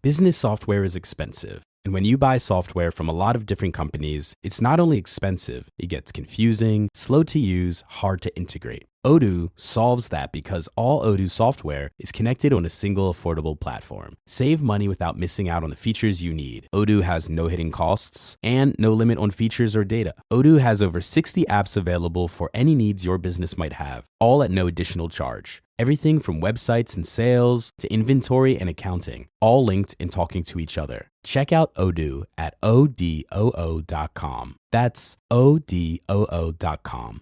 Business software is expensive. And when you buy software from a lot of different companies, it's not only expensive, it gets confusing, slow to use, hard to integrate. Odoo solves that because all Odoo software is connected on a single affordable platform. Save money without missing out on the features you need. Odoo has no hidden costs and no limit on features or data. Odoo has over 60 apps available for any needs your business might have, all at no additional charge. Everything from websites and sales to inventory and accounting, all linked and talking to each other. Check out Odoo at odoo.com. That's odoo.com.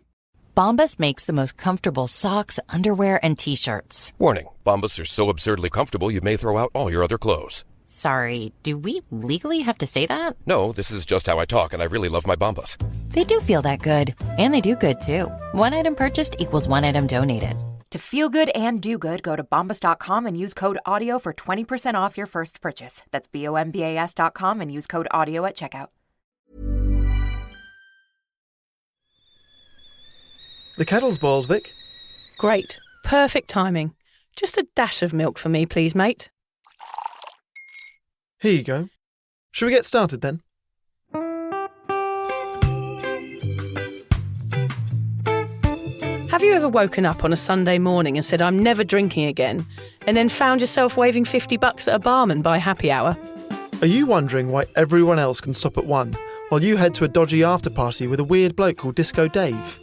Bombas makes the most comfortable socks, underwear, and T-shirts. Warning, Bombas are so absurdly comfortable you may throw out all your other clothes. Sorry, do we legally have to say that? No, this is just how I talk, and I really love my Bombas. They do feel that good. And they do good, too. One item purchased equals one item donated. To feel good and do good, go to bombas.com and use code AUDIO for 20% off your first purchase. That's bombas.com and use code AUDIO at checkout. The kettle's boiled, Vic. Great. Perfect timing. Just a dash of milk for me, please, mate. Here you go. Shall we get started then? Have you ever woken up on a Sunday morning and said, I'm never drinking again, and then found yourself waving $50 at a barman by happy hour? Are you wondering why everyone else can stop at 1 while you head to a dodgy after-party with a weird bloke called Disco Dave?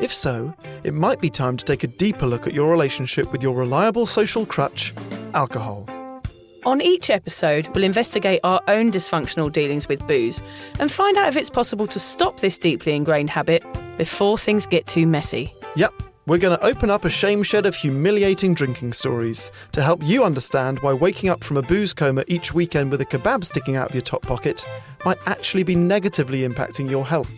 If so, it might be time to take a deeper look at your relationship with your reliable social crutch, alcohol. On each episode, we'll investigate our own dysfunctional dealings with booze and find out if it's possible to stop this deeply ingrained habit before things get too messy. Yep, we're going to open up a shame shed of humiliating drinking stories to help you understand why waking up from a booze coma each weekend with a kebab sticking out of your top pocket might actually be negatively impacting your health.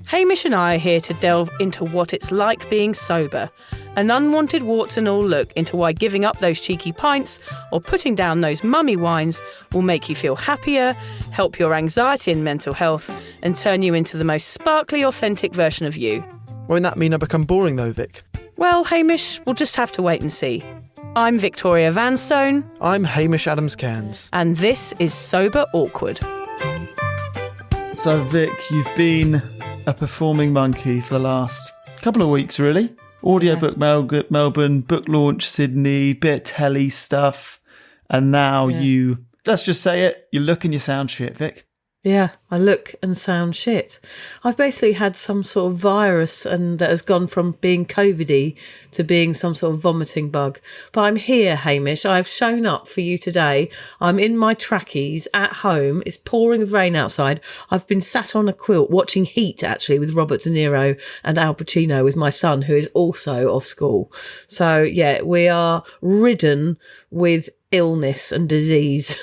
Hamish and I are here to delve into what it's like being sober, an unwanted warts and all look into why giving up those cheeky pints or putting down those mummy wines will make you feel happier, help your anxiety and mental health, and turn you into the most sparkly, authentic version of you. Won't that mean I become boring though, Vic? Well, Hamish, we'll just have to wait and see. I'm Victoria Vanstone. I'm Hamish Adams-Cairns. And this is Sober Awkward. So, Vic, you've been a performing monkey for the last couple of weeks, really. Audiobook Melbourne, book launch Sydney, bit of telly stuff. And now you, let's just say it, you look and you sound shit, Vic. Yeah, I look and sound shit. I've basically had some sort of virus and that has gone from being COVID-y to being some sort of vomiting bug. But I'm here, Hamish. I've shown up for you today. I'm in my trackies at home. It's pouring with rain outside. I've been sat on a quilt watching Heat, actually, with Robert De Niro and Al Pacino with my son, who is also off school. So, yeah, we are ridden with illness and disease.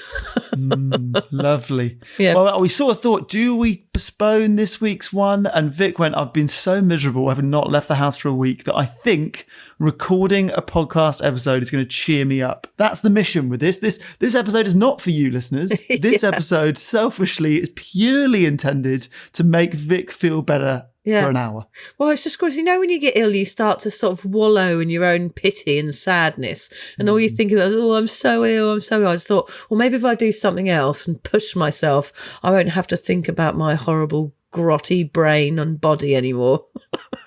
Lovely. Yeah. Well, we sort of thought, do we postpone this week's one? And Vic went, I've been so miserable having not left the house for a week that I think recording a podcast episode is going to cheer me up. That's the mission with this. This episode is not for you, listeners. This episode, selfishly, is purely intended to make Vic feel better for an hour. Well, it's just because, you know, when you get ill, you start to sort of wallow in your own pity and sadness. And all you think about is, oh, I'm so ill, I'm so ill. I just thought, well, maybe if I do something else and push myself, I won't have to think about my horrible, grotty brain and body anymore.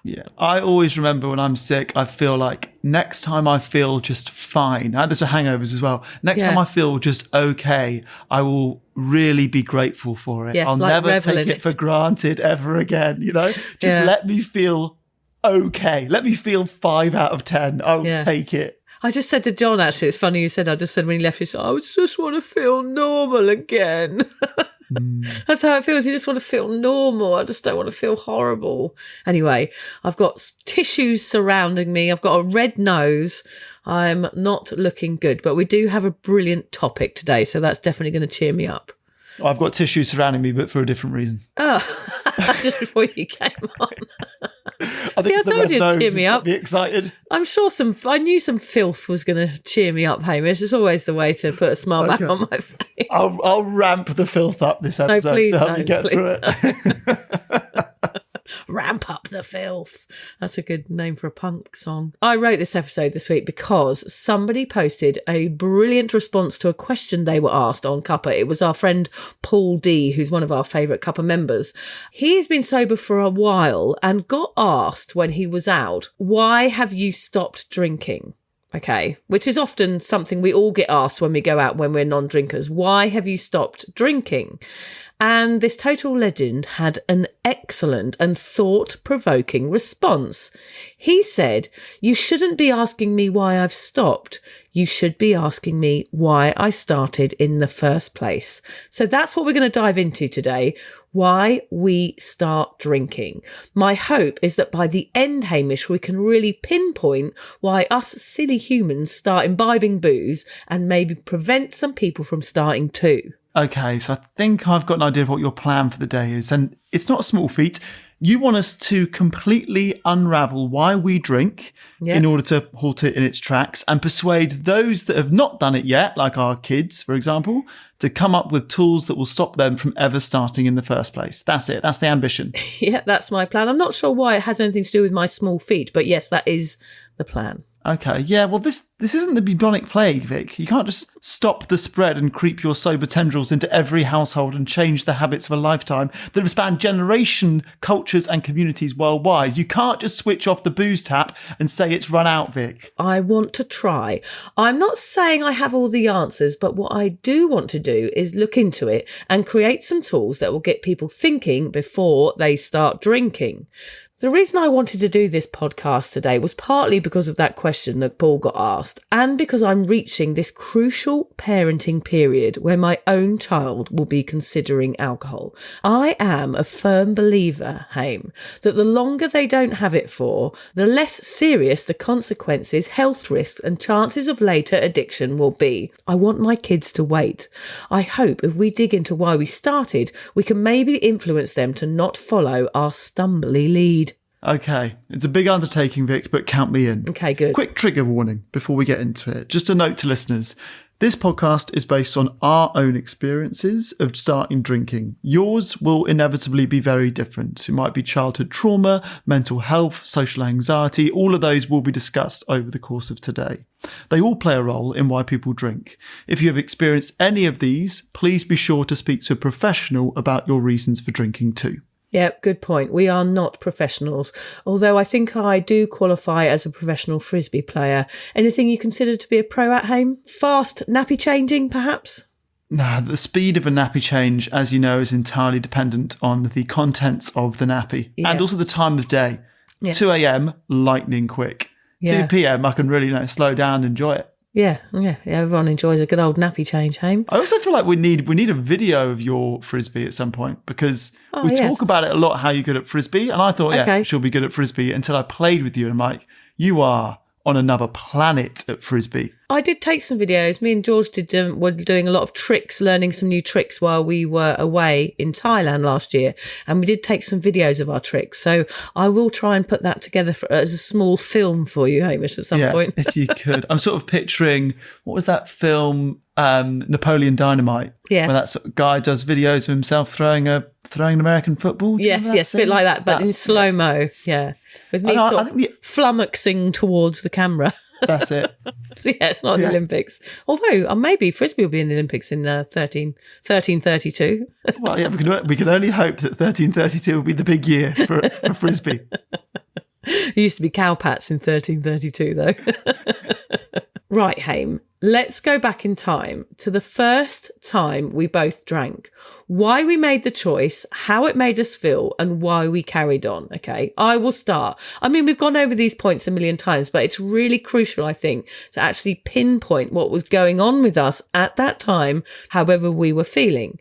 Yeah. I always remember when I'm sick, I feel like next time I feel just fine. I had this with hangovers as well. Next time I feel just okay, I will really be grateful for it. Yes, I'll never take it for granted ever again, you know? Just let me feel okay. Let me feel 5 out of 10. I'll take it. I just said to John, actually, it's funny you said, I just said when he left, he said, I just want to feel normal again. That's how it feels. You just want to feel normal. I just don't want to feel horrible. Anyway, I've got tissues surrounding me. I've got a red nose. I'm not looking good, but we do have a brilliant topic today, so that's definitely going to cheer me up. I've got tissues surrounding me, but for a different reason. Oh, just before you came on. I think I told you to cheer me up. Be excited. I'm sure I knew some filth was going to cheer me up, Hamish. It's always the way to put a smile back on my face. I'll ramp the filth up this episode to help you get through it. Ramp up the filth. That's a good name for a punk song. I wrote this episode this week because somebody posted a brilliant response to a question they were asked on Cuppa. It was our friend Paul D, who's one of our favourite Cuppa members. He's been sober for a while and got asked when he was out, why have you stopped drinking? Okay, which is often something we all get asked when we go out when we're non-drinkers. Why have you stopped drinking? And this total legend had an excellent and thought-provoking response. He said, you shouldn't be asking me why I've stopped. You should be asking me why I started in the first place. So that's what we're going to dive into today. Why we start drinking. My hope is that by the end, Hamish, we can really pinpoint why us silly humans start imbibing booze and maybe prevent some people from starting too. Okay, so I think I've got an idea of what your plan for the day is. And it's not a small feat. You want us to completely unravel why we drink in order to halt it in its tracks and persuade those that have not done it yet, like our kids, for example, to come up with tools that will stop them from ever starting in the first place. That's it. That's the ambition. Yeah, that's my plan. I'm not sure why it has anything to do with my small feet, but yes, that is the plan. Okay, yeah, well, this isn't the bubonic plague, Vic. You can't just stop the spread and creep your sober tendrils into every household and change the habits of a lifetime that have spanned generation, cultures and communities worldwide. You can't just switch off the booze tap and say it's run out, Vic. I want to try. I'm not saying I have all the answers, but what I do want to do is look into it and create some tools that will get people thinking before they start drinking. The reason I wanted to do this podcast today was partly because of that question that Paul got asked, and because I'm reaching this crucial parenting period where my own child will be considering alcohol. I am a firm believer, Haim, that the longer they don't have it for, the less serious the consequences, health risks and chances of later addiction will be. I want my kids to wait. I hope if we dig into why we started, we can maybe influence them to not follow our stumbly lead. Okay, it's a big undertaking, Vic, but count me in. Okay, good. Quick trigger warning before we get into it. Just a note to listeners. This podcast is based on our own experiences of starting drinking. Yours will inevitably be very different. It might be childhood trauma, mental health, social anxiety. All of those will be discussed over the course of today. They all play a role in why people drink. If you have experienced any of these, please be sure to speak to a professional about your reasons for drinking too. Yep, good point. We are not professionals, although I think I do qualify as a professional frisbee player. Anything you consider to be a pro at home? Fast nappy changing, perhaps? Nah, the speed of a nappy change, as you know, is entirely dependent on the contents of the nappy and also the time of day. 2 a.m, lightning quick. 2 p.m, I can really slow down and enjoy it. Yeah, everyone enjoys a good old nappy change, Haim. I also feel like we need a video of your frisbee at some point because we talk about it a lot, how you're good at frisbee. And I thought, she'll be good at frisbee until I played with you. And I'm like, you are on another planet at frisbee. I did take some videos. Me and George were doing a lot of tricks, learning some new tricks while we were away in Thailand last year. And we did take some videos of our tricks. So I will try and put that together as a small film for you, Hamish, at some point. If you could. I'm sort of picturing, what was that film, Napoleon Dynamite? Yeah. Where that sort of guy does videos of himself throwing an American football. Yes, a bit like that, but in slow-mo. Yeah. With me flummoxing towards the camera. That's it. Yeah, it's not the Olympics. Although maybe Frisbee will be in the Olympics in 1332. Well, yeah, we can only hope that 1332 will be the big year for Frisbee. It used to be cowpats in 1332, though. Right, Haim, let's go back in time to the first time we both drank. Why we made the choice, how it made us feel, and why we carried on, okay? I will start. I mean, we've gone over these points a million times, but it's really crucial, I think, to actually pinpoint what was going on with us at that time, however we were feeling.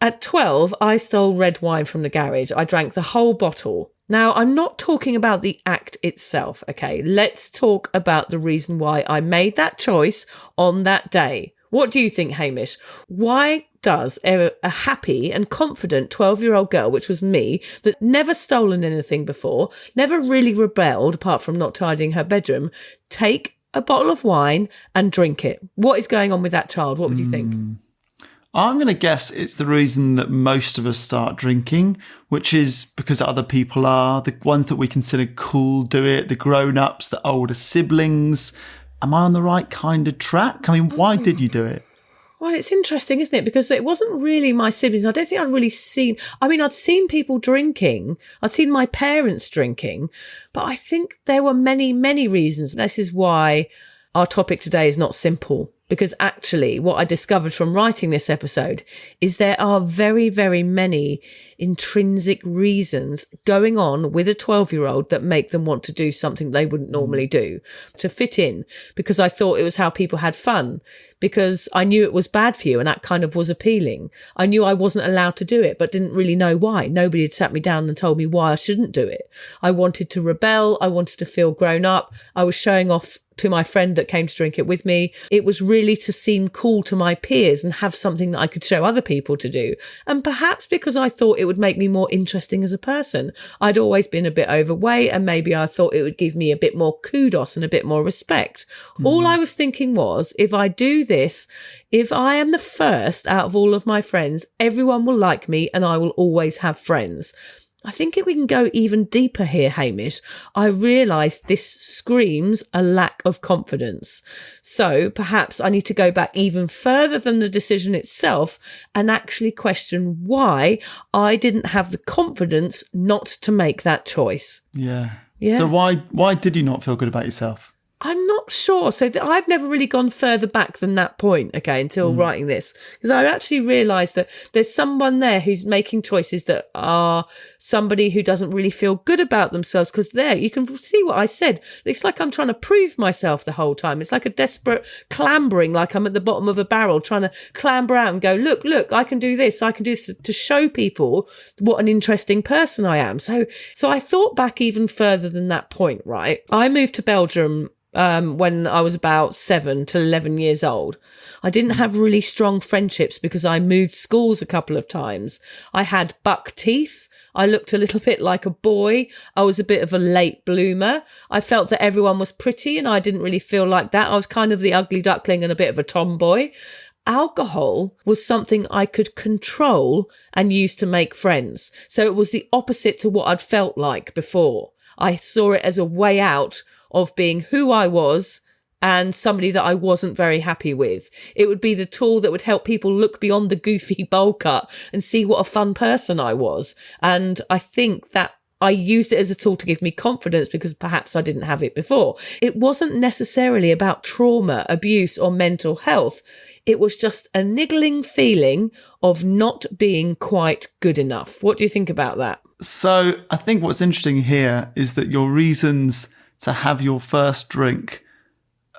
At 12, I stole red wine from the garage. I drank the whole bottle. Now, I'm not talking about the act itself, okay? Let's talk about the reason why I made that choice on that day. What do you think, Hamish? Why does a happy and confident 12-year-old girl, which was me, that's never stolen anything before, never really rebelled apart from not tidying her bedroom, take a bottle of wine and drink it? What is going on with that child? What would you think? I'm going to guess it's the reason that most of us start drinking, which is because other people are, the ones that we consider cool do it, the grown-ups, the older siblings. Am I on the right kind of track? I mean, why did you do it? Well, it's interesting, isn't it? Because it wasn't really my siblings. I don't think I'd really I'd seen people drinking. I'd seen my parents drinking. But I think there were many, many reasons. This is why our topic today is not simple. Because actually, what I discovered from writing this episode is there are very, very many intrinsic reasons going on with a 12-year-old that make them want to do something they wouldn't normally do, to fit in, because I thought it was how people had fun, because I knew it was bad for you and that kind of was appealing. I knew I wasn't allowed to do it, but didn't really know why. Nobody had sat me down and told me why I shouldn't do it. I wanted to rebel. I wanted to feel grown up. I was showing off to my friend that came to drink it with me. It was really to seem cool to my peers and have something that I could show other people to do. And perhaps because I thought it would make me more interesting as a person. I'd always been a bit overweight, and maybe I thought it would give me a bit more kudos and a bit more respect. All I was thinking was, if I do this, if I am the first out of all of my friends, everyone will like me and I will always have friends. I think if we can go even deeper here, Hamish, I realise this screams a lack of confidence. So perhaps I need to go back even further than the decision itself and actually question why I didn't have the confidence not to make that choice. Yeah. Yeah. So why did you not feel good about yourself? I'm not sure. So I've never really gone further back than that point, okay, until writing this. Because I actually realised that there's someone there who's making choices that are somebody who doesn't really feel good about themselves. Because there, you can see what I said. It's like I'm trying to prove myself the whole time. It's like a desperate clambering, like I'm at the bottom of a barrel trying to clamber out and go, look, I can do this. I can do this, to show people what an interesting person I am. So I thought back even further than that point, right? I moved to Belgium when I was about 7 to 11 years old. I didn't have really strong friendships because I moved schools a couple of times. I had buck teeth. I looked a little bit like a boy. I was a bit of a late bloomer. I felt that everyone was pretty and I didn't really feel like that. I was kind of the ugly duckling and a bit of a tomboy. Alcohol was something I could control and use to make friends. So it was the opposite to what I'd felt like before. I saw it as a way out of being who I was and somebody that I wasn't very happy with. It would be the tool that would help people look beyond the goofy bowl cut and see what a fun person I was. And I think that I used it as a tool to give me confidence because perhaps I didn't have it before. It wasn't necessarily about trauma, abuse, or mental health. It was just a niggling feeling of not being quite good enough. What do you think about that? So I think what's interesting here is that your reasons to have your first drink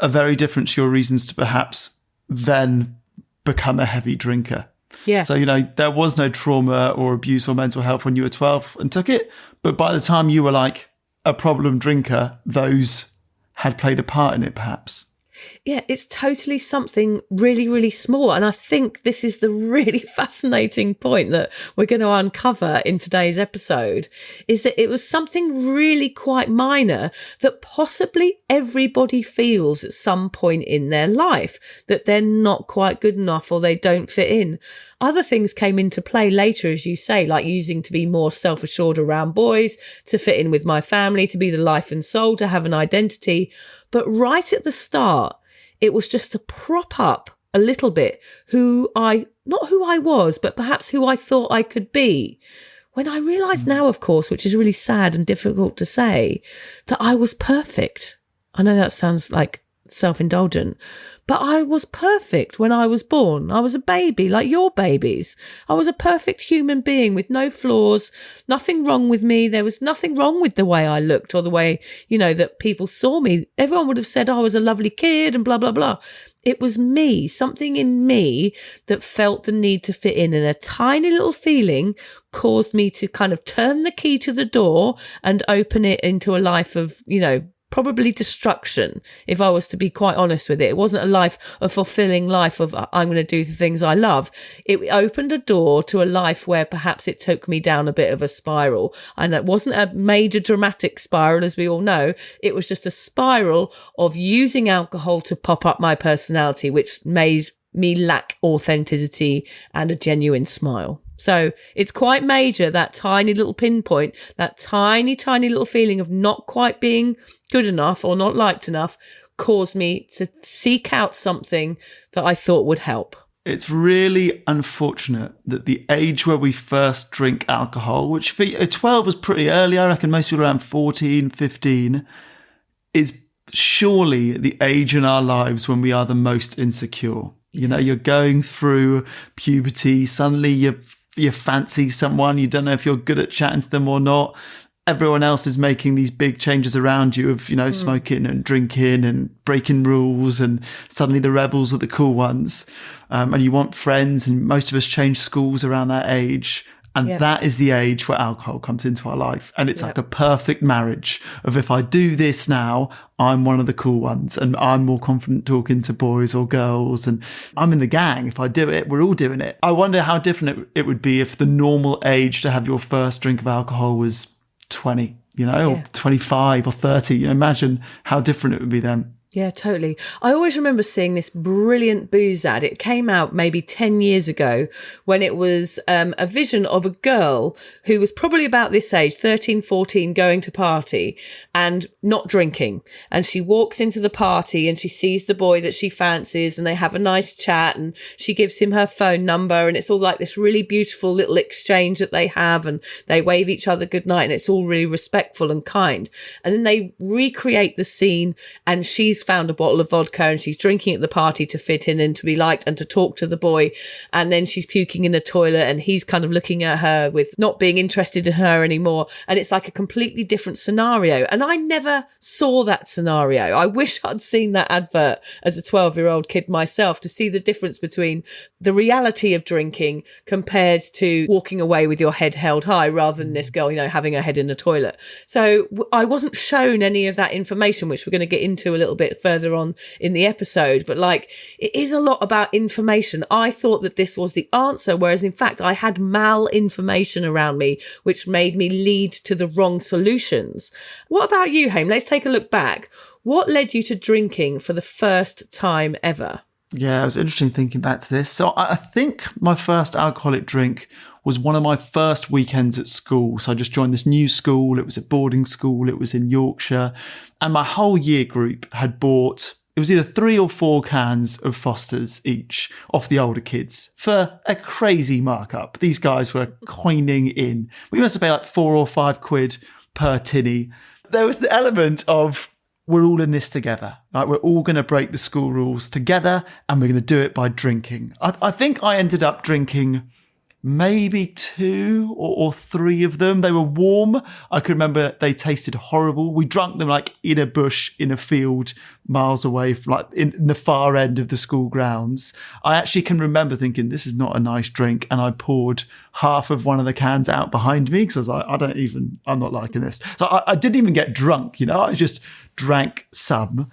are very different to your reasons to perhaps then become a heavy drinker. Yeah. So, there was no trauma or abuse or mental health when you were 12 and took it. But by the time you were like a problem drinker, those had played a part in it, perhaps. Yeah, it's totally something really, really small. And I think this is the really fascinating point that we're going to uncover in today's episode, is that it was something really quite minor that possibly everybody feels at some point in their life, that they're not quite good enough or they don't fit in. Other things came into play later, as you say, like using to be more self-assured around boys, to fit in with my family, to be the life and soul, to have an identity. But right at the start, it was just to prop up a little bit not who I was, but perhaps who I thought I could be. When I realised now, of course, which is really sad and difficult to say, that I was perfect. I know that sounds like self-indulgent, but I was perfect when I was born. I was a baby like your babies. I was a perfect human being with no flaws, nothing wrong with me. There was nothing wrong with the way I looked or the way, that people saw me. Everyone would have said I was a lovely kid and blah, blah, blah. It was me, something in me that felt the need to fit in, and a tiny little feeling caused me to kind of turn the key to the door and open it into a life of, probably destruction, if I was to be quite honest with it. It wasn't a fulfilling life of I'm going to do the things I love. It opened a door to a life where perhaps it took me down a bit of a spiral. And it wasn't a major dramatic spiral, as we all know. It was just a spiral of using alcohol to pop up my personality, which made me lack authenticity and a genuine smile. So it's quite major, that tiny little pinpoint, that tiny, tiny little feeling of not quite being good enough or not liked enough caused me to seek out something that I thought would help. It's really unfortunate that the age where we first drink alcohol, which for 12 was pretty early, I reckon most people around 14, 15, is surely the age in our lives when we are the most insecure. You know, you're going through puberty, suddenly you fancy someone, you don't know if you're good at chatting to them or not. Everyone else is making these big changes around you of, smoking and drinking and breaking rules, and suddenly the rebels are the cool ones. And you want friends, and most of us change schools around that age. And that is the age where alcohol comes into our life. And it's like a perfect marriage of, if I do this now, I'm one of the cool ones and I'm more confident talking to boys or girls and I'm in the gang. If I do it, we're all doing it. I wonder how different it would be if the normal age to have your first drink of alcohol was 20, or 25 or 30. Imagine how different it would be then. Yeah, totally. I always remember seeing this brilliant booze ad. It came out maybe 10 years ago when it was a vision of a girl who was probably about this age, 13, 14, going to party and not drinking. And she walks into the party and she sees the boy that she fancies and they have a nice chat and she gives him her phone number and it's all like this really beautiful little exchange that they have and they wave each other goodnight and it's all really respectful and kind. And then they recreate the scene and she's found a bottle of vodka and she's drinking at the party to fit in and to be liked and to talk to the boy, and then she's puking in the toilet and he's kind of looking at her with not being interested in her anymore, and it's like a completely different scenario. And I never saw that scenario. I wish I'd seen that advert as a 12-year-old kid myself to see the difference between the reality of drinking compared to walking away with your head held high rather than this girl, having her head in the toilet. So I wasn't shown any of that information, which we're going to get into a little bit further on in the episode, but it is a lot about information. I thought that this was the answer, whereas in fact I had malinformation around me which made me lead to the wrong solutions. What about you, Haim? Let's take a look back. What led you to drinking for the first time ever? Yeah, it was interesting thinking back to this. So I think my first alcoholic drink was one of my first weekends at school. So I just joined this new school. It was a boarding school. It was in Yorkshire. And my whole year group had bought, it was either 3 or 4 cans of Foster's each off the older kids for a crazy markup. These guys were coining in. We must have paid like 4 or 5 quid per tinny. There was the element of, we're all in this together. We're all going to break the school rules together and we're going to do it by drinking. I think I ended up drinking maybe 2 or 3 of them. They were warm. I can remember they tasted horrible. We drank them in a bush, in a field, miles away from in the far end of the school grounds. I actually can remember thinking, this is not a nice drink. And I poured half of one of the cans out behind me because I was like, I'm not liking this. So I didn't even get drunk, I just drank some.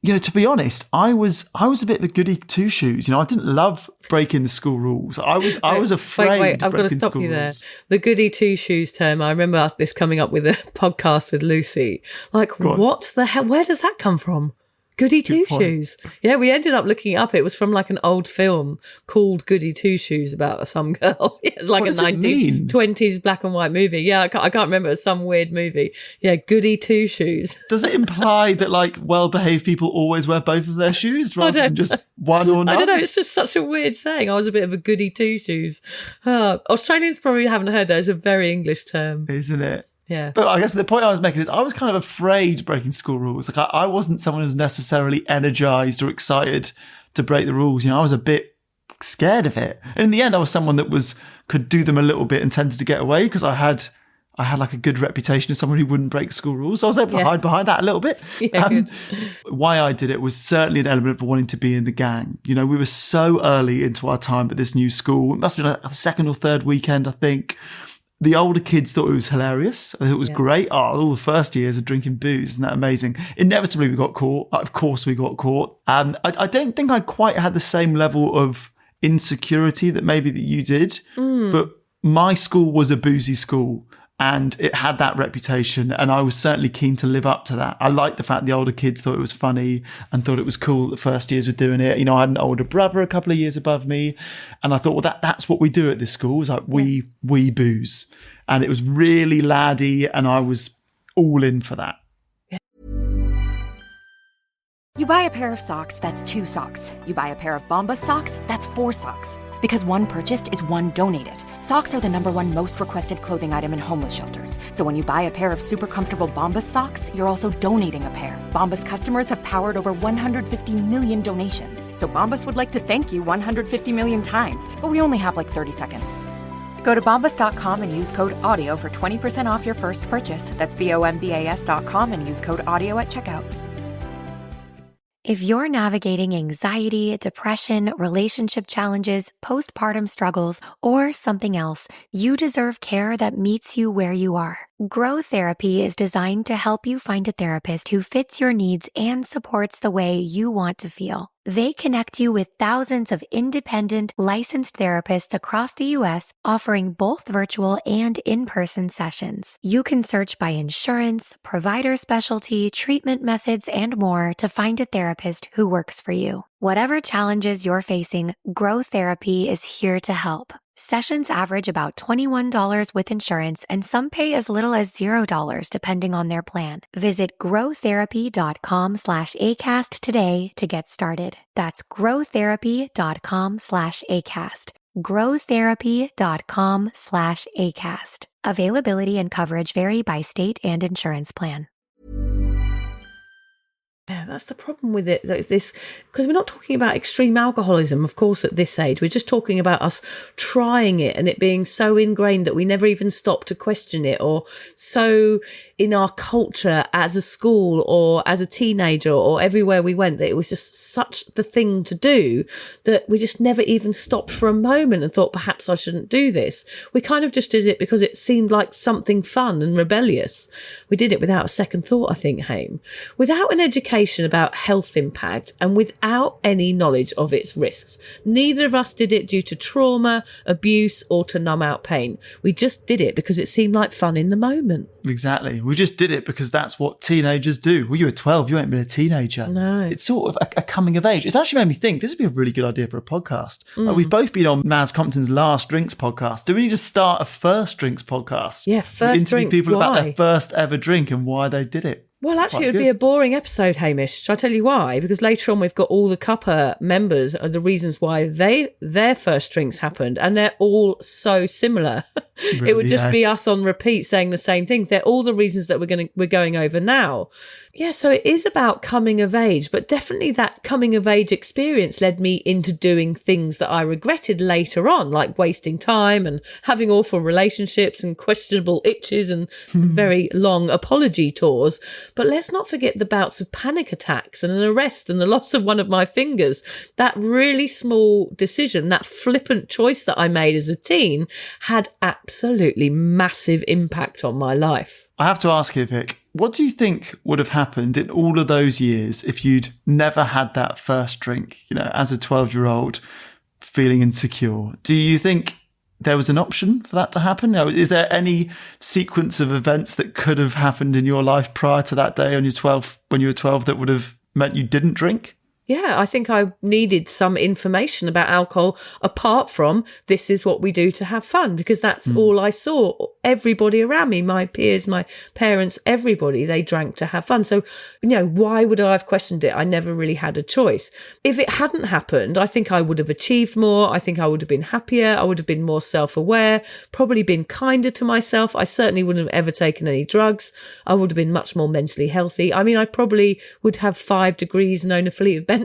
To be honest, I was a bit of a goody two shoes. I didn't love breaking the school rules. I was afraid. Wait, I've got to stop you there. The goody two shoes term. I remember this coming up with a podcast with Lucy. What the hell? Where does that come from? Goody Two Shoes. Yeah, we ended up looking it up. It was from an old film called Goody Two Shoes about some girl. It's like a 1920s black and white movie. Yeah, I can't remember. It's some weird movie. Yeah, Goody Two Shoes. Does it imply that well-behaved people always wear both of their shoes rather than just one or none? I don't know. It's just such a weird saying. I was a bit of a Goody Two Shoes. Australians probably haven't heard that. It's a very English term. Isn't it? Yeah. But I guess the point I was making is I was kind of afraid breaking school rules. I wasn't someone who was necessarily energized or excited to break the rules. I was a bit scared of it. And in the end, I was someone that could do them a little bit and tended to get away because I had a good reputation as someone who wouldn't break school rules. So I was able to hide behind that a little bit. Yeah, good. Why I did it was certainly an element of wanting to be in the gang. We were so early into our time at this new school. It must have been a second or third weekend, I think. The older kids thought it was hilarious. I thought it was great. All the first years of drinking booze. Isn't that amazing? Inevitably, we got caught. Of course, we got caught. I don't think I quite had the same level of insecurity that maybe that you did. But my school was a boozy school. And it had that reputation, and I was certainly keen to live up to that. I liked the fact the older kids thought it was funny and thought it was cool that the first years were doing it. You know, I had an older brother a couple of years above me, and I thought, well, that's what we do at this school. It was like, we booze. And it was really laddie, and I was all in for that. You buy a pair of socks, that's 2 socks. You buy a pair of Bombas socks, that's 4 socks. Because one purchased is one donated. Socks are the #1 most requested clothing item in homeless shelters. So when you buy a pair of super comfortable Bombas socks, you're also donating a pair. Bombas customers have powered over 150 million donations. So Bombas would like to thank you 150 million times. But we only have like 30 seconds. Go to bombas.com and use code AUDIO for 20% off your first purchase. That's BOMBAS.com and use code AUDIO at checkout. If you're navigating anxiety, depression, relationship challenges, postpartum struggles, or something else, you deserve care that meets you where you are. Grow Therapy is designed to help you find a therapist who fits your needs and supports the way you want to feel. They connect you with thousands of independent, licensed therapists across the U.S., offering both virtual and in-person sessions. You can search by insurance, provider specialty, treatment methods, and more to find a therapist who works for you. Whatever challenges you're facing, Grow Therapy is here to help. Sessions average about $21 with insurance, and some pay as little as $0 depending on their plan. Visit growtherapy.com/ACAST today to get started. That's growtherapy.com/ACAST. growtherapy.com/ACAST. Availability and coverage vary by state and insurance plan. Yeah, that's the problem with it. This, because we're not talking about extreme alcoholism, of course, at this age. We're just talking about us trying it and it being so ingrained that we never even stop to question it, or so in our culture as a school or as a teenager or everywhere we went that it was just such the thing to do that we just never even stopped for a moment and thought, perhaps I shouldn't do this. We kind of just did it because it seemed like something fun and rebellious. We did it without a second thought, I think, Haim. Without an education about health impact and without any knowledge of its risks. Neither of us did it due to trauma, abuse, or to numb out pain. We just did it because it seemed like fun in the moment. Exactly. We just did it because that's what teenagers do. Well, you were 12, you ain't been a teenager. No. It's sort of a coming of age. It's actually made me think this would be a really good idea for a podcast. Like, we've both been on Maz Compton's Last Drinks podcast. Do we need to start a First Drinks podcast? Yeah, First Drinks. Interview people about why? their first ever drink and why they did it. Well, actually, it would be a boring episode, Hamish. Shall I tell you why? Because later on, we've got all the cuppa members and the reasons why their first drinks happened, and they're all so similar. It would just be us on repeat saying the same things. They're all the reasons that we're going over now. Yeah, so it is about coming of age, but definitely that coming of age experience led me into doing things that I regretted later on, like wasting time and having awful relationships and questionable itches and very long apology tours. But let's not forget the bouts of panic attacks and an arrest and the loss of one of my fingers. That really small decision, that flippant choice that I made as a teen had absolutely massive impact on my life. I have to ask you, Vic, what do you think would have happened in all of those years if you'd never had that first drink, you know, as a 12-year-old feeling insecure? Do you think there was an option for that to happen? Is there any sequence of events that could have happened in your life prior to that day when you were 12 that would have meant you didn't drink? Yeah, I think I needed some information about alcohol apart from this is what we do to have fun, because that's all I saw. Everybody around me, my peers, my parents, everybody, they drank to have fun. So, you know, why would I have questioned it? I never really had a choice. If it hadn't happened, I think I would have achieved more. I think I would have been happier. I would have been more self-aware, probably been kinder to myself. I certainly wouldn't have ever taken any drugs. I would have been much more mentally healthy. I mean, I probably would have 5 degrees and own a fleet of Bentleys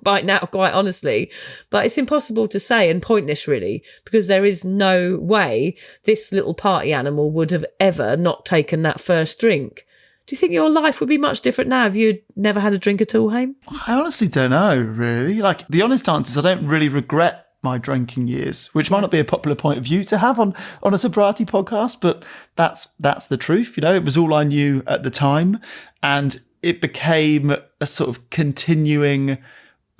by now, quite honestly, but it's impossible to say and pointless really, because there is no way this little party animal would have ever not taken that first drink. Do you think your life would be much different now if you'd never had a drink at all, Haim? I honestly don't know, really. Like, the honest answer is I don't really regret my drinking years, which might not be a popular point of view to have on a sobriety podcast, but that's the truth. You know, it was all I knew at the time, and it became a sort of continuing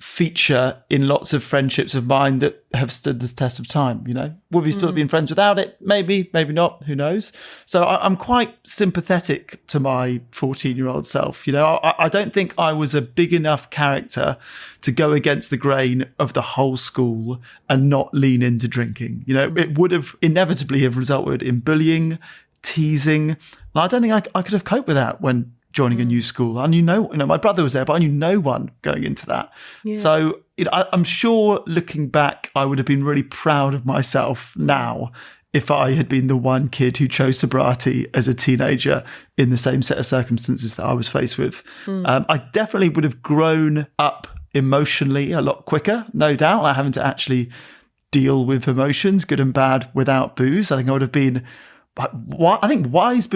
feature in lots of friendships of mine that have stood this test of time. Would we still have been friends without it? Maybe not, who knows? So I'm quite sympathetic to my 14-year-old self. I don't think I was a big enough character to go against the grain of the whole school and not lean into drinking. It would have inevitably have resulted in bullying, teasing. And I don't think I could have coped with that when joining a new school. I knew my brother was there, but I knew no one going into that. Yeah. So I'm sure looking back, I would have been really proud of myself now if I had been the one kid who chose sobriety as a teenager in the same set of circumstances that I was faced with. I definitely would have grown up emotionally a lot quicker, no doubt, like having to actually deal with emotions, good and bad, without booze. I think I would have been, wise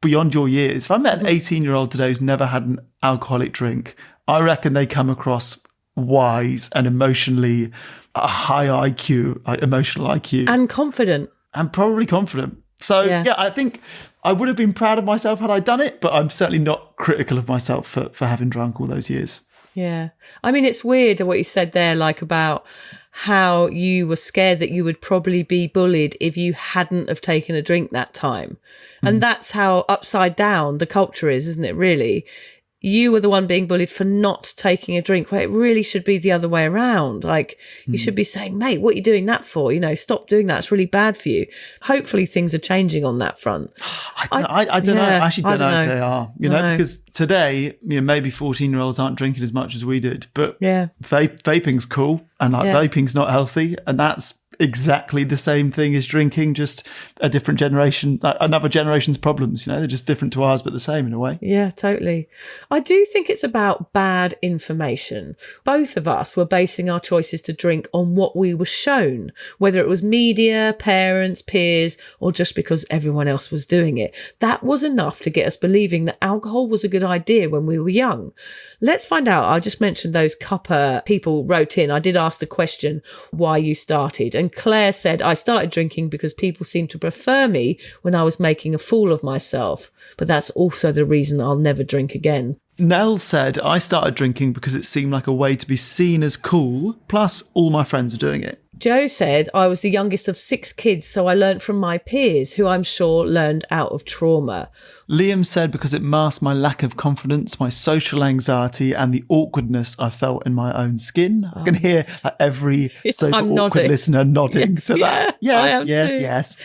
beyond your years. If I met an 18-year-old today who's never had an alcoholic drink, I reckon they come across wise and emotionally a high IQ, like emotional IQ. And confident. And probably confident. So, yeah, I think I would have been proud of myself had I done it, but I'm certainly not critical of myself for having drunk all those years. Yeah. I mean, it's weird what you said there, like about how you were scared that you would probably be bullied if you hadn't have taken a drink that time. And that's how upside down the culture is, isn't it, really? You were the one being bullied for not taking a drink, where it really should be the other way around. Like, you should be saying, mate, what are you doing that for? Stop doing that. It's really bad for you. Hopefully things are changing on that front. I don't know. I actually don't know if they are, because today, maybe 14-year-olds aren't drinking as much as we did, but vaping's cool, and vaping's not healthy. And that's exactly the same thing as drinking, just a different generation, another generation's problems. They're just different to ours, but the same in a way. Yeah, totally. I do think it's about bad information. Both of us were basing our choices to drink on what we were shown, whether it was media, parents, peers, or just because everyone else was doing it. That was enough to get us believing that alcohol was a good idea when we were young. Let's find out. I just mentioned those cuppa people wrote in. I did ask the question why you started, and Claire said, I started drinking because people seemed to prefer me when I was making a fool of myself. But that's also the reason I'll never drink again. Nell said, I started drinking because it seemed like a way to be seen as cool, plus all my friends are doing it. Joe said, I was the youngest of 6 kids, so I learnt from my peers, who I'm sure learned out of trauma. Liam said, because it masked my lack of confidence, my social anxiety, and the awkwardness I felt in my own skin. I can hear every sober awkward listener nodding to that. Yes.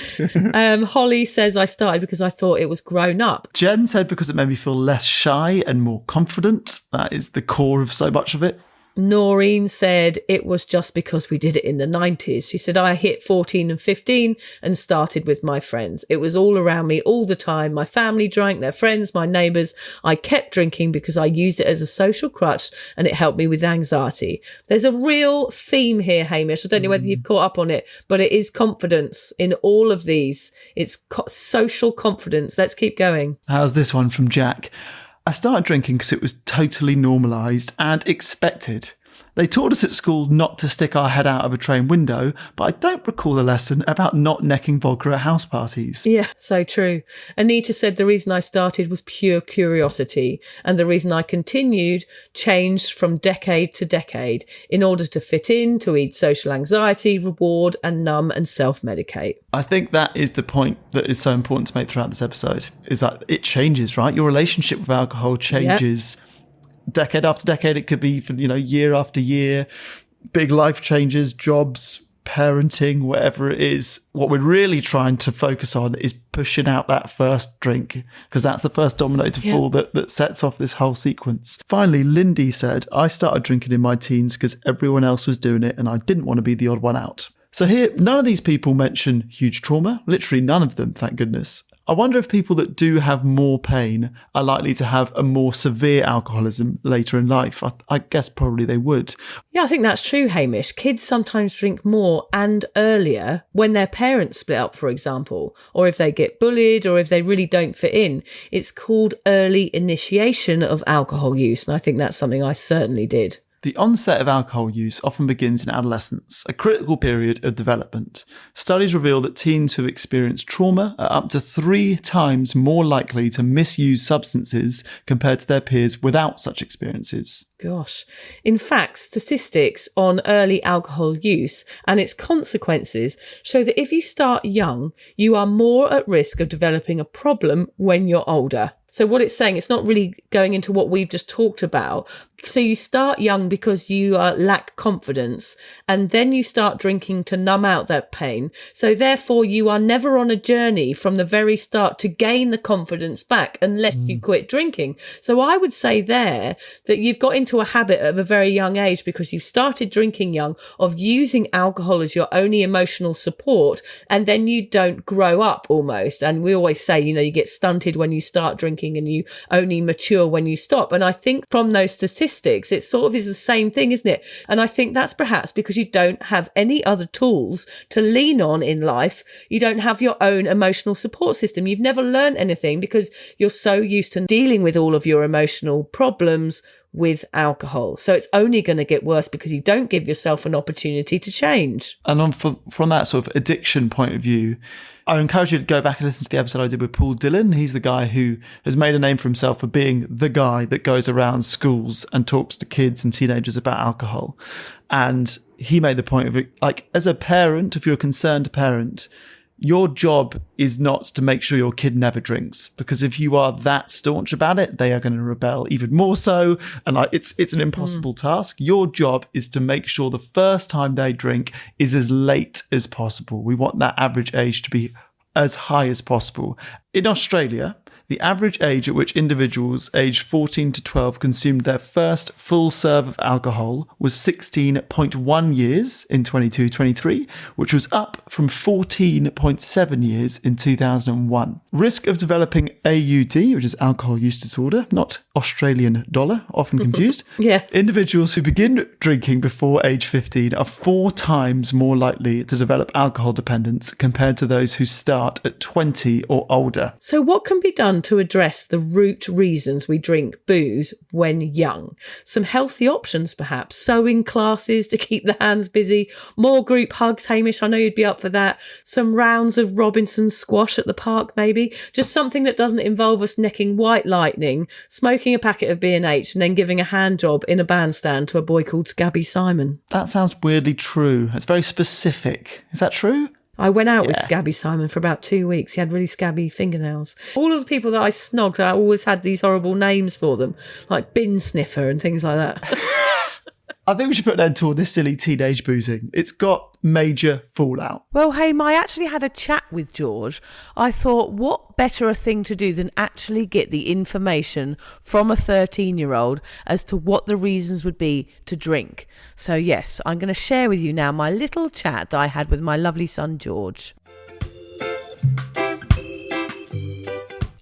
Holly says, I started because I thought it was grown up. Jen said, because it made me feel less shy and more confident. That is the core of so much of it. Noreen said it was just because we did it in the 90s. She said, I hit 14 and 15 and started with my friends. It was all around me all the time. My family drank, their friends, my neighbours. I kept drinking because I used it as a social crutch and it helped me with anxiety. There's a real theme here, Hamish. I don't know whether you've caught up on it, but it is confidence in all of these. It's social confidence. Let's keep going. How's this one from Jack? I started drinking because it was totally normalised and expected. They taught us at school not to stick our head out of a train window, but I don't recall the lesson about not necking vodka at house parties. Yeah, so true. Anita said the reason I started was pure curiosity, and the reason I continued changed from decade to decade in order to fit in, to eat social anxiety, reward, and numb and self-medicate. I think that is the point that is so important to make throughout this episode, is that it changes, right? Your relationship with alcohol changes. Yep. Decade after decade, it could be for, year after year, big life changes, jobs, parenting, whatever it is. What we're really trying to focus on is pushing out that first drink, because that's the first domino to fall that sets off this whole sequence. Finally, Lindy said, I started drinking in my teens because everyone else was doing it and I didn't want to be the odd one out. So here, none of these people mention huge trauma, literally none of them, thank goodness. I wonder if people that do have more pain are likely to have a more severe alcoholism later in life. I guess probably they would. Yeah, I think that's true, Hamish. Kids sometimes drink more and earlier when their parents split up, for example, or if they get bullied or if they really don't fit in. It's called early initiation of alcohol use, and I think that's something I certainly did. The onset of alcohol use often begins in adolescence, a critical period of development. Studies reveal that teens who experience trauma are up to 3 times more likely to misuse substances compared to their peers without such experiences. Gosh. In fact, statistics on early alcohol use and its consequences show that if you start young, you are more at risk of developing a problem when you're older. So what it's saying, it's not really going into what we've just talked about. So you start young because you lack confidence, and then you start drinking to numb out that pain. So therefore you are never on a journey from the very start to gain the confidence back unless you quit drinking. So I would say there that you've got into a habit at a very young age because you started drinking young of using alcohol as your only emotional support, and then you don't grow up almost. And we always say, you get stunted when you start drinking and you only mature when you stop. And I think from those statistics, it sort of is the same thing, isn't it? And I think that's perhaps because you don't have any other tools to lean on in life. You don't have your own emotional support system. You've never learned anything because you're so used to dealing with all of your emotional problems with alcohol. So it's only going to get worse because you don't give yourself an opportunity to change. And from that sort of addiction point of view, I encourage you to go back and listen to the episode I did with Paul Dillon. He's the guy who has made a name for himself for being the guy that goes around schools and talks to kids and teenagers about alcohol. And he made the point of it, like, as a parent, if you're a concerned parent, your job is not to make sure your kid never drinks, because if you are that staunch about it, they are going to rebel even more so. And it's an impossible task. Your job is to make sure the first time they drink is as late as possible. We want that average age to be as high as possible. In Australia, the average age at which individuals aged 14 to 12 consumed their first full serve of alcohol was 16.1 years in 22-23, which was up from 14.7 years in 2001. Risk of developing AUD, which is alcohol use disorder, not Australian dollar, often confused. Yeah. Individuals who begin drinking before age 15 are 4 times more likely to develop alcohol dependence compared to those who start at 20 or older. So what can be done to address the root reasons we drink booze when young? Some healthy options, perhaps. Sewing classes to keep the hands busy. More group hugs, Hamish. I know you'd be up for that. Some rounds of Robinson's squash at the park, maybe. Just something that doesn't involve us necking White Lightning, smoking a packet of B&H, and then giving a hand job in a bandstand to a boy called Scabby Simon. That sounds weirdly true. It's very specific. Is that true? I went out with Scabby Simon for about 2 weeks. He had really scabby fingernails. All of the people that I snogged, I always had these horrible names for them, like bin sniffer and things like that. I think we should put an end to all this silly teenage boozing. It's got major fallout. Well, hey, I actually had a chat with George. I thought, what better a thing to do than actually get the information from a 13-year-old as to what the reasons would be to drink. So yes, I'm going to share with you now my little chat that I had with my lovely son, George.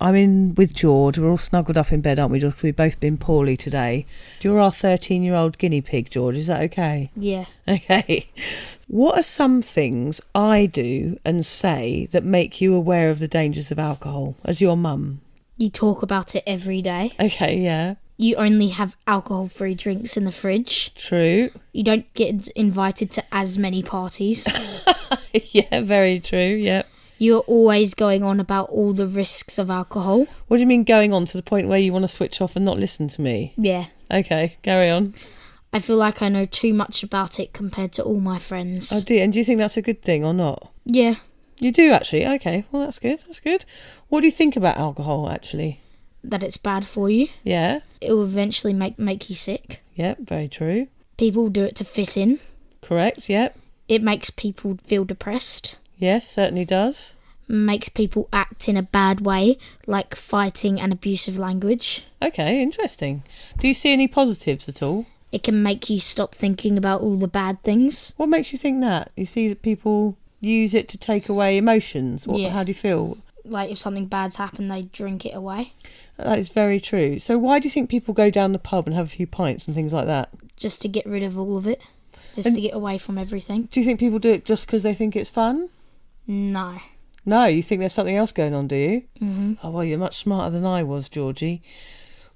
I'm in with George. We're all snuggled up in bed, aren't we, George? We've both been poorly today. You're our 13-year-old guinea pig, George. Is that okay? Yeah. Okay. What are some things I do and say that make you aware of the dangers of alcohol as your mum? You talk about it every day. Okay, yeah. You only have alcohol-free drinks in the fridge. True. You don't get invited to as many parties. Yeah, very true, yeah. You're always going on about all the risks of alcohol. What do you mean going on to the point where you want to switch off and not listen to me? Yeah. Okay, carry on. I feel like I know too much about it compared to all my friends. Oh, and do you think that's a good thing or not? Yeah. You do, actually? Okay, well, that's good, that's good. What do you think about alcohol, actually? That it's bad for you. Yeah. It will eventually make you sick. Yep, very true. People do it to fit in. Correct, yep. It makes people feel depressed. Yes, certainly does. Makes people act in a bad way, like fighting and abusive language. Okay, interesting. Do you see any positives at all? It can make you stop thinking about all the bad things. What makes you think that? You see that people use it to take away emotions? Yeah. How do you feel? Like if something bad's happened, they drink it away. That is very true. So why do you think people go down the pub and have a few pints and things like that? Just to get rid of all of it. Just to get away from everything. Do you think people do it just because they think it's fun? No. No, you think there's something else going on, do you? Mm-hmm. Oh, well, you're much smarter than I was, Georgie.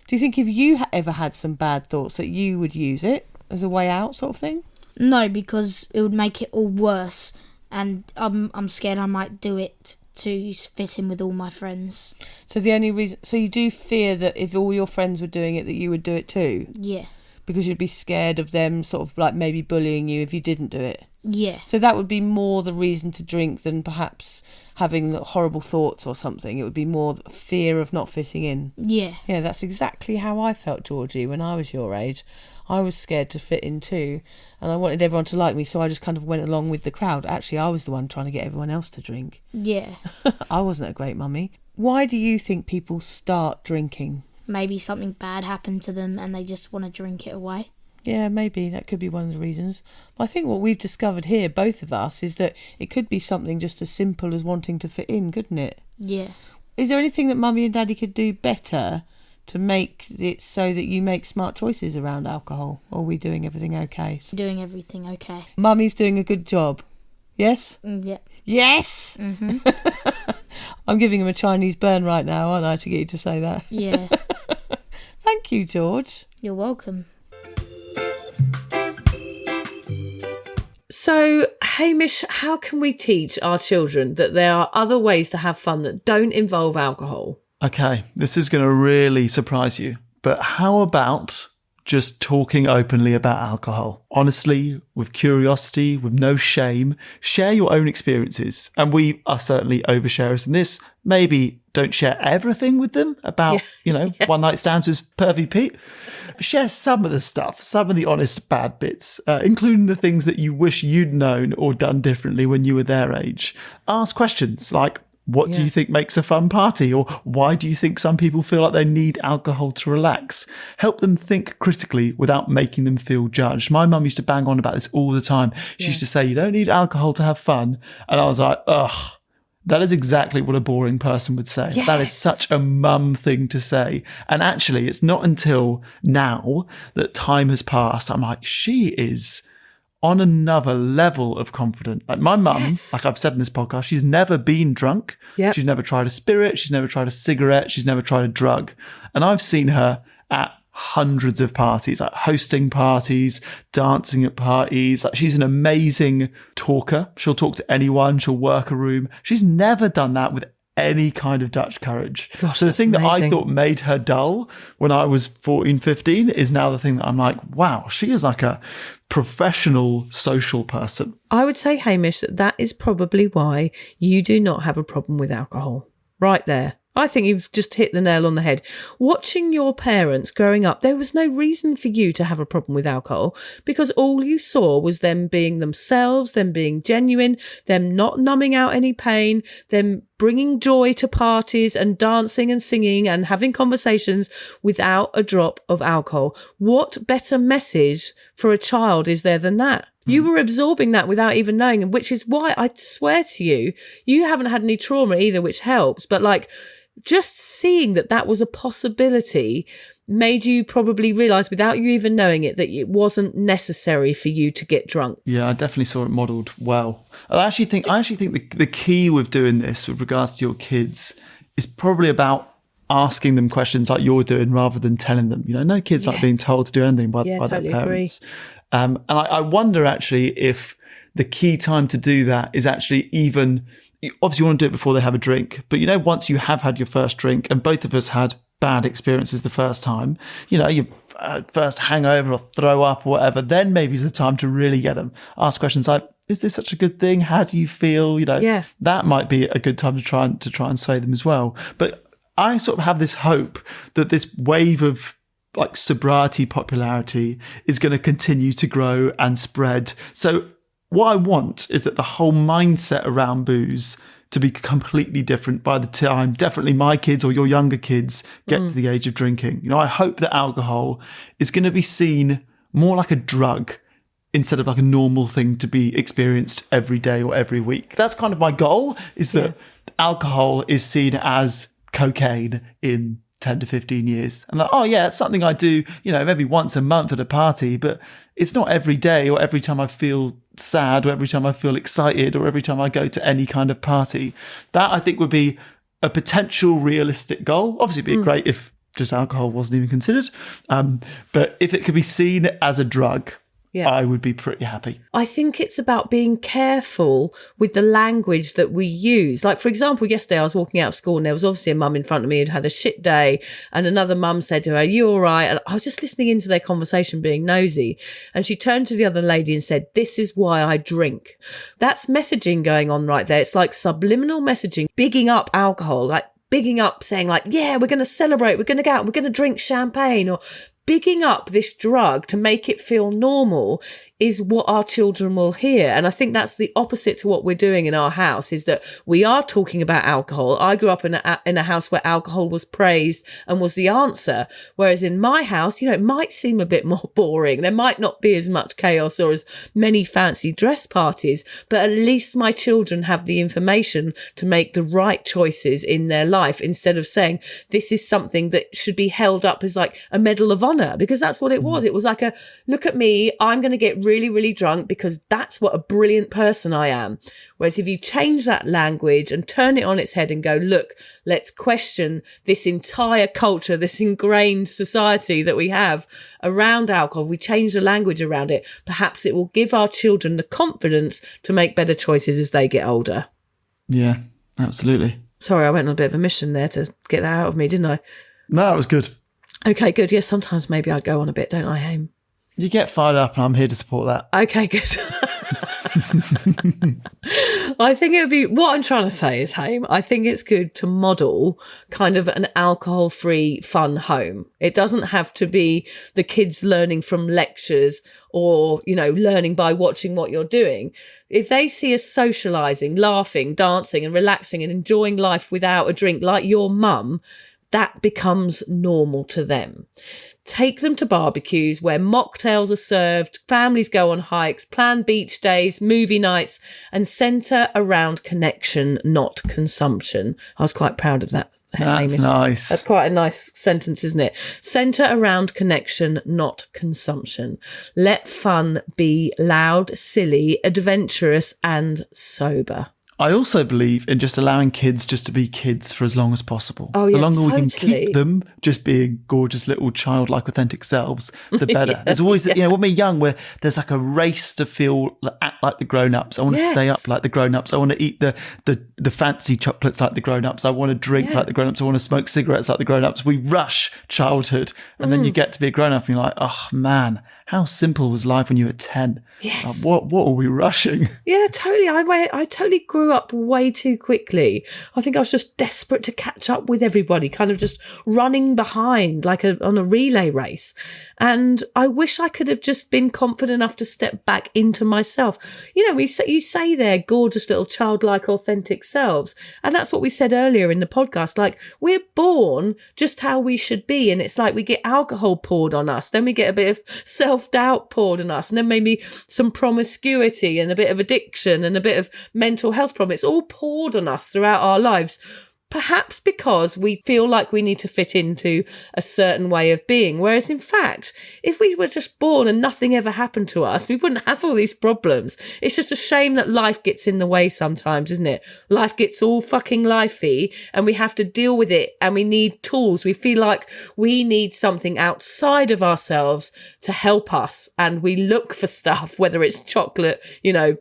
Do you think if you ever had some bad thoughts that you would use it as a way out sort of thing? No, because it would make it all worse, and I'm scared I might do it to fit in with all my friends. So the only reason... So you do fear that if all your friends were doing it, that you would do it too? Yeah. Because you'd be scared of them sort of like maybe bullying you if you didn't do it? Yeah. So that would be more the reason to drink than perhaps having horrible thoughts or something. It would be more fear of not fitting in. Yeah. Yeah, that's exactly how I felt, Georgie, when I was your age. I was scared to fit in too, and I wanted everyone to like me, so I just kind of went along with the crowd. Actually, I was the one trying to get everyone else to drink. Yeah. I wasn't a great mummy. Why do you think people start drinking? Maybe something bad happened to them and they just want to drink it away. Yeah, maybe that could be one of the reasons. But I think what we've discovered here, both of us, is that it could be something just as simple as wanting to fit in, couldn't it? Yeah. Is there anything that Mummy and Daddy could do better to make it so that you make smart choices around alcohol? Or are we doing everything okay? Doing everything okay. Mummy's doing a good job. Yes? Yeah. Yes! Mm-hmm. I'm giving him a Chinese burn right now, aren't I, to get you to say that? Yeah. Thank you, George. You're welcome. So, Hamish, how can we teach our children that there are other ways to have fun that don't involve alcohol? Okay, this is going to really surprise you, but how about just talking openly about alcohol? Honestly, with curiosity, with no shame, share your own experiences. And we are certainly oversharers in this. Maybe don't share everything with them about, one night stands with Pervy Pete. Share some of the stuff, some of the honest bad bits, including the things that you wish you'd known or done differently when you were their age. Ask questions like, what do you think makes a fun party? Or why do you think some people feel like they need alcohol to relax? Help them think critically without making them feel judged. My mum used to bang on about this all the time. She used to say, you don't need alcohol to have fun. And I was like, ugh, that is exactly what a boring person would say. Yes. That is such a mum thing to say. And actually, it's not until now that time has passed. I'm like, she is on another level of confidence. Like my mum, like I've said in this podcast, she's never been drunk. Yep. She's never tried a spirit. She's never tried a cigarette. She's never tried a drug. And I've seen her at hundreds of parties, like hosting parties, dancing at parties. Like she's an amazing talker. She'll talk to anyone. She'll work a room. She's never done that with any kind of Dutch courage. Gosh, so the thing amazing. that I thought made her dull when I was 14, 15 is now the thing that I'm like, wow, she is like a professional social person. I would say, Hamish, that is probably why you do not have a problem with alcohol. Right there. I think you've just hit the nail on the head. Watching your parents growing up, there was no reason for you to have a problem with alcohol because all you saw was them being themselves, them being genuine, them not numbing out any pain, them bringing joy to parties and dancing and singing and having conversations without a drop of alcohol. What better message for a child is there than that? You were absorbing that without even knowing, which is why I swear to you, you haven't had any trauma either, which helps. But like, just seeing that was a possibility made you probably realise without you even knowing it that it wasn't necessary for you to get drunk. Yeah, I definitely saw it modelled well. I actually think the key with doing this with regards to your kids is probably about asking them questions like you're doing rather than telling them. No kids like being told to do anything by totally their parents. Agree. And I wonder actually if the key time to do that is actually even, obviously you want to do it before they have a drink, but once you have had your first drink, and both of us had bad experiences the first time, your first hangover or throw up or whatever, then maybe it's the time to really get them. Ask questions like, is this such a good thing? How do you feel? That might be a good time to try and sway them as well. But I sort of have this hope that this wave of like sobriety popularity is going to continue to grow and spread. So what I want is that the whole mindset around booze to be completely different by the time definitely my kids or your younger kids get to the age of drinking. I hope that alcohol is going to be seen more like a drug instead of like a normal thing to be experienced every day or every week. That's kind of my goal, is that alcohol is seen as cocaine in 10 to 15 years. And like, oh yeah, it's something I do, maybe once a month at a party, but it's not every day or every time I feel sad or every time I feel excited or every time I go to any kind of party. That I think would be a potential realistic goal. Obviously it'd be great if just alcohol wasn't even considered. But if it could be seen as a drug, I would be pretty happy. I think it's about being careful with the language that we use. Like, for example, yesterday I was walking out of school and there was obviously a mum in front of me who'd had a shit day, and another mum said to her, "Are you all right?" And I was just listening into their conversation, being nosy. And she turned to the other lady and said, "This is why I drink." That's messaging going on right there. It's like subliminal messaging, bigging up alcohol, like bigging up, saying like, yeah, we're going to celebrate, we're going to go out, we're going to drink champagne, or bigging up this drug to make it feel normal is what our children will hear. And I think that's the opposite to what we're doing in our house, is that we are talking about alcohol. I grew up in a house where alcohol was praised and was the answer. Whereas in my house, it might seem a bit more boring. There might not be as much chaos or as many fancy dress parties, but at least my children have the information to make the right choices in their life, instead of saying this is something that should be held up as like a medal of honor, because that's what it was. It was like look at me, I'm going to get really, really drunk because that's what a brilliant person I am. Whereas if you change that language and turn it on its head and go, look, let's question this entire culture, this ingrained society that we have around alcohol, we change the language around it, perhaps it will give our children the confidence to make better choices as they get older. Yeah, absolutely. Sorry, I went on a bit of a mission there to get that out of me, didn't I? No, it was good. Okay, good. Yes, sometimes maybe I go on a bit, don't I, Haim? You get fired up and I'm here to support that. Okay, good. I think it would be, what I'm trying to say is, Haim, I think it's good to model kind of an alcohol-free fun home. It doesn't have to be the kids learning from lectures or, learning by watching what you're doing. If they see us socialising, laughing, dancing and relaxing and enjoying life without a drink like your mum, that becomes normal to them. Take them to barbecues where mocktails are served, families go on hikes, plan beach days, movie nights, and centre around connection, not consumption. I was quite proud of that. That's Hamish. nice. That's quite a nice sentence, isn't it? Centre around connection, not consumption. Let fun be loud, silly, adventurous, and sober. I also believe in just allowing kids just to be kids for as long as possible. Oh, yeah, the longer totally. we can keep them just being gorgeous little childlike authentic selves, the better. There's always, when we're young, where there's like a race to act like the grown-ups. I want to stay up like the grown-ups. I want to eat the fancy chocolates like the grown-ups. I want to drink like the grown-ups. I want to smoke cigarettes like the grown-ups. We rush childhood, and then you get to be a grown-up and you're like, oh man, how simple was life when you were 10? Yes. What are we rushing? Yeah, totally. I totally grew up way too quickly. I think I was just desperate to catch up with everybody, kind of just running behind like on a relay race. And I wish I could have just been confident enough to step back into myself. You say they're gorgeous little childlike authentic selves. And that's what we said earlier in the podcast. Like, we're born just how we should be. And it's like we get alcohol poured on us. Then we get a bit of self-doubt poured on us. And then maybe some promiscuity and a bit of addiction and a bit of mental health problem. It's all poured on us throughout our lives. Perhaps because we feel like we need to fit into a certain way of being. Whereas in fact, if we were just born and nothing ever happened to us, we wouldn't have all these problems. It's just a shame that life gets in the way sometimes, isn't it? Life gets all fucking lifey and we have to deal with it, and we need tools. We feel like we need something outside of ourselves to help us, and we look for stuff, whether it's chocolate,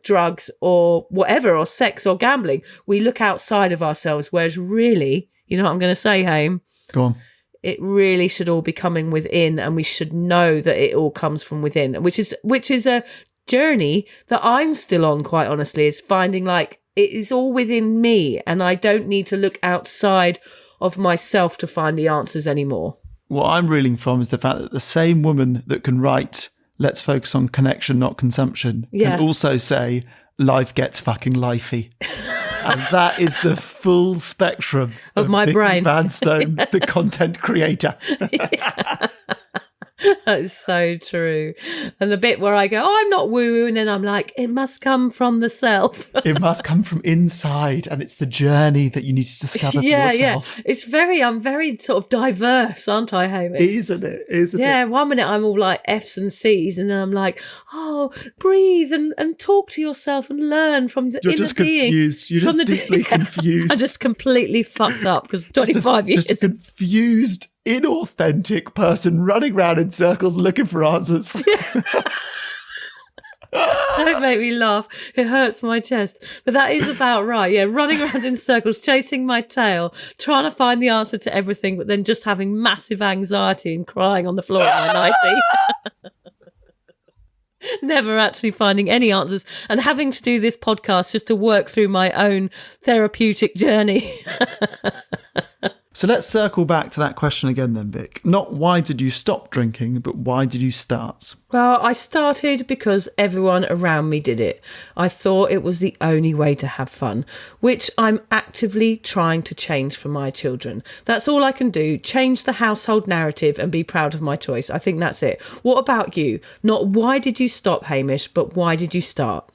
drugs or whatever, or sex or gambling. We look outside of ourselves, whereas really, you know what I'm going to say, Haim? Go on. It really should all be coming within, and we should know that it all comes from within, which is a journey that I'm still on, quite honestly, is finding like it is all within me and I don't need to look outside of myself to find the answers anymore. What I'm reeling from is the fact that the same woman that can write, let's focus on connection, not consumption, can also say, life gets fucking lifey. And that is the full spectrum of my Vicky brain. Vanstone, the content creator. That's so true. And the bit where I go, I'm not woo-woo, and then I'm like, it must come from the self. It must come from inside, and it's the journey that you need to discover for yourself. Yeah. I'm very sort of diverse, aren't I, Hamish? Isn't it? Yeah, one minute I'm all like F's and C's, and then I'm like, oh, breathe and talk to yourself and learn from the You're inner just being. confused. You're just deeply confused. I'm just completely fucked up because 25 years. Just a confused, inauthentic person running around in circles looking for answers. Don't make me laugh. It hurts my chest. But that is about right. Yeah, running around in circles, chasing my tail, trying to find the answer to everything, but then just having massive anxiety and crying on the floor at my nightie. Never actually finding any answers and having to do this podcast just to work through my own therapeutic journey. So let's circle back to that question again then, Vic. Not why did you stop drinking, but why did you start? Well, I started because everyone around me did it. I thought it was the only way to have fun, which I'm actively trying to change for my children. That's all I can do, change the household narrative and be proud of my choice. I think that's it. What about you? Not why did you stop, Hamish, but why did you start?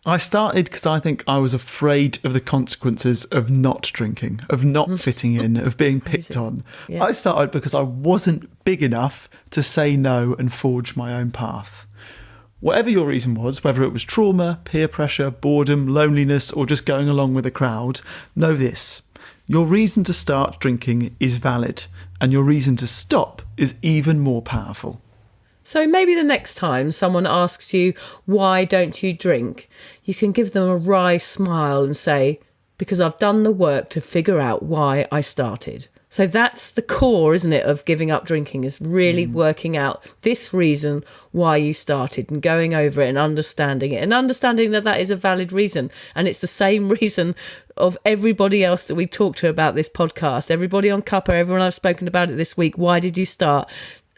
I started because I think I was afraid of the consequences of not drinking, of not fitting in, of being picked on. Yeah. I started because I wasn't big enough to say no and forge my own path. Whatever your reason was, whether it was trauma, peer pressure, boredom, loneliness, or just going along with the crowd, know this. Your reason to start drinking is valid, and your reason to stop is even more powerful. So maybe the next time someone asks you, why don't you drink? You can give them a wry smile and say, because I've done the work to figure out why I started. So that's the core, isn't it, of giving up drinking, is really working out this reason why you started and going over it and understanding that that is a valid reason. And it's the same reason of everybody else that we talked to about this podcast, everybody on Cuppa, everyone I've spoken about it this week. Why did you start?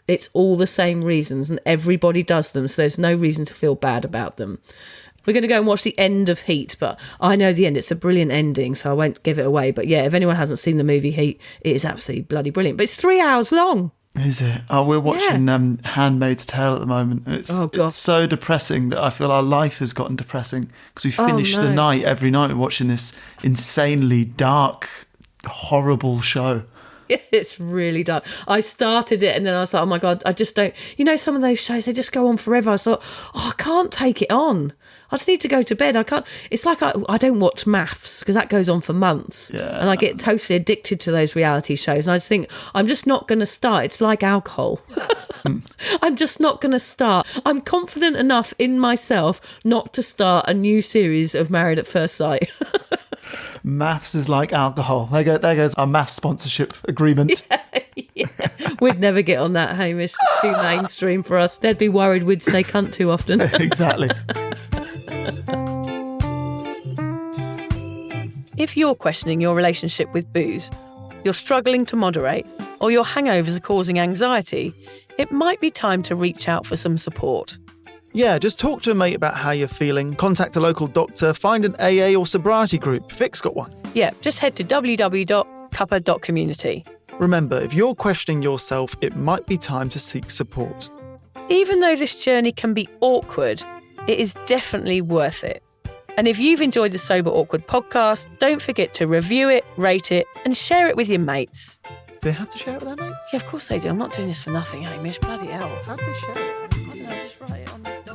It's all the same reasons and everybody does them. So there's no reason to feel bad about them. We're going to go and watch the end of Heat, but I know the end. It's a brilliant ending, so I won't give it away. But yeah, if anyone hasn't seen the movie Heat, it is absolutely bloody brilliant. But it's 3 hours long. Is it? Oh, we're watching Handmaid's Tale at the moment. It's so depressing that I feel our life has gotten depressing because we finish the night every night watching this insanely dark, horrible show. It's really dark. I started it and then I was like, oh my God, I just don't... You know, some of those shows, they just go on forever. I thought, I can't take it on. I just need to go to bed. I can't... It's like I don't watch Maths because that goes on for months. Yeah. And I get totally addicted to those reality shows. And I just think, I'm just not going to start. It's like alcohol. I'm just not going to start. I'm confident enough in myself not to start a new series of Married at First Sight. Maths is like alcohol. There goes our maths sponsorship agreement. Yeah. We'd never get on that, Hamish. It's too mainstream for us. They'd be worried we'd stay cunt too often. Exactly. If you're questioning your relationship with booze, you're struggling to moderate, or your hangovers are causing anxiety, it might be time to reach out for some support. Yeah, just talk to a mate about how you're feeling, contact a local doctor, find an AA or sobriety group. Vic's got one. Yeah, just head to www.cuppa.community. Remember, if you're questioning yourself, it might be time to seek support. Even though this journey can be awkward, it is definitely worth it. And if you've enjoyed the Sober Awkward podcast, don't forget to review it, rate it, and share it with your mates. Do they have to share it with their mates? Yeah, of course they do. I'm not doing this for nothing, Hamish. Bloody hell. How do they share it? I don't know, just write it on the document.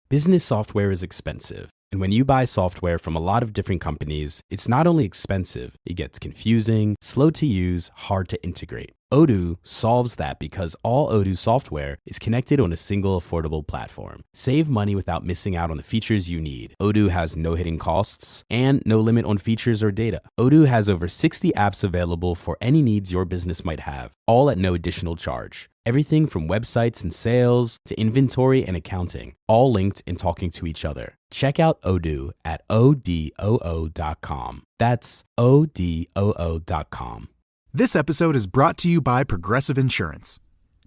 Business software is expensive. And when you buy software from a lot of different companies, it's not only expensive, it gets confusing, slow to use, hard to integrate. Odoo solves that because all Odoo software is connected on a single affordable platform. Save money without missing out on the features you need. Odoo has no hidden costs and no limit on features or data. Odoo has over 60 apps available for any needs your business might have, all at no additional charge. Everything from websites and sales to inventory and accounting, all linked and talking to each other. Check out Odoo at odoo.com. That's odoo.com. This episode is brought to you by Progressive Insurance.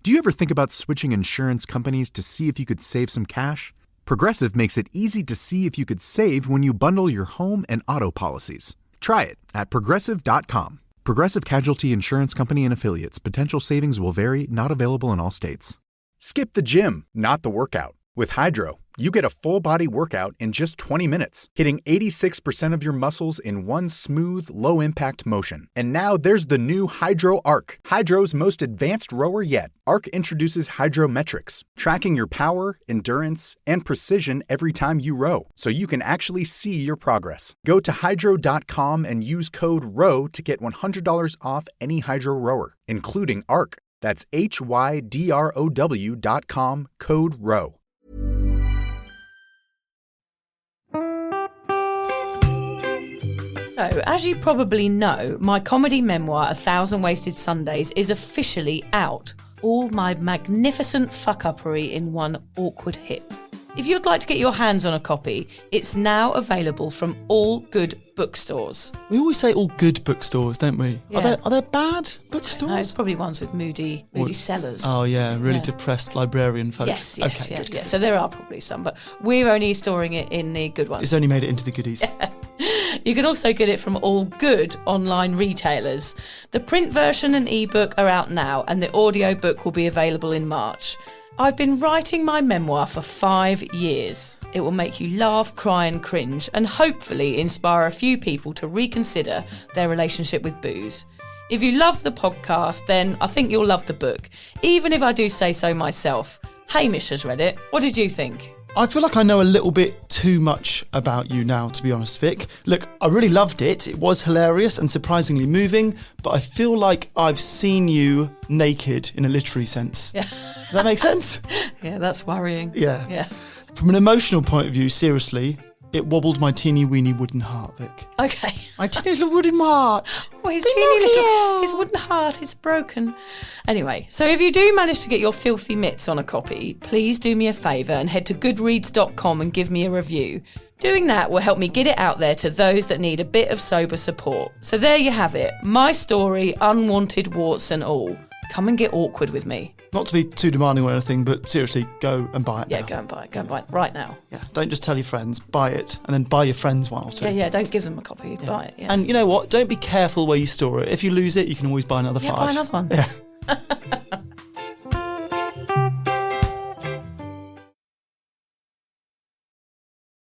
Do you ever think about switching insurance companies to see if you could save some cash? Progressive makes it easy to see if you could save when you bundle your home and auto policies. Try it at Progressive.com. Progressive Casualty Insurance Company and Affiliates. Potential savings will vary, not available in all states. Skip the gym, not the workout. With Hydro, you get a full-body workout in just 20 minutes, hitting 86% of your muscles in one smooth, low-impact motion. And now there's the new Hydro Arc, Hydro's most advanced rower yet. Arc introduces Hydrometrics, tracking your power, endurance, and precision every time you row, so you can actually see your progress. Go to hydro.com and use code ROW to get $100 off any Hydro rower, including Arc. That's HYDROW.com, code ROW. So, as you probably know, my comedy memoir, 1,000 Wasted Sundays, is officially out. All my magnificent fuck-uppery in one awkward hit. If you'd like to get your hands on a copy, it's now available from all good bookstores. We always say all good bookstores, don't we? Yeah. Are there bad bookstores? No, it's probably ones with moody sellers. Oh yeah, really depressed librarian folk. Yes, okay, good. So there are probably some, but we're only storing it in the good ones. It's only made it into the goodies. You can also get it from all good online retailers. The print version and ebook are out now, and the audiobook will be available in March. I've been writing my memoir for 5 years. It will make you laugh, cry and cringe, and hopefully inspire a few people to reconsider their relationship with booze. If you love the podcast, then I think you'll love the book, even if I do say so myself. Hamish has read it. What did you think? I feel like I know a little bit too much about you now, to be honest, Vic. Look, I really loved it. It was hilarious and surprisingly moving, but I feel like I've seen you naked in a literary sense. Yeah. Does that make sense? Yeah, that's worrying. Yeah. From an emotional point of view, seriously, it wobbled my teeny weeny wooden heart, Vic. Okay. My teeny little wooden heart. Well, his wooden heart is broken. Anyway, so if you do manage to get your filthy mitts on a copy, please do me a favour and head to goodreads.com and give me a review. Doing that will help me get it out there to those that need a bit of sober support. So there you have it. My story, unwanted warts and all. Come and get awkward with me. Not to be too demanding or anything, but seriously, go and buy it now. Yeah, go and buy it. Go and buy it right now. Yeah, don't just tell your friends. Buy it, and then buy your friends one or two. Yeah, don't give them a copy. Yeah. Buy it, yeah. And you know what? Don't be careful where you store it. If you lose it, you can always buy another 5. Yeah, buy another one. Yeah.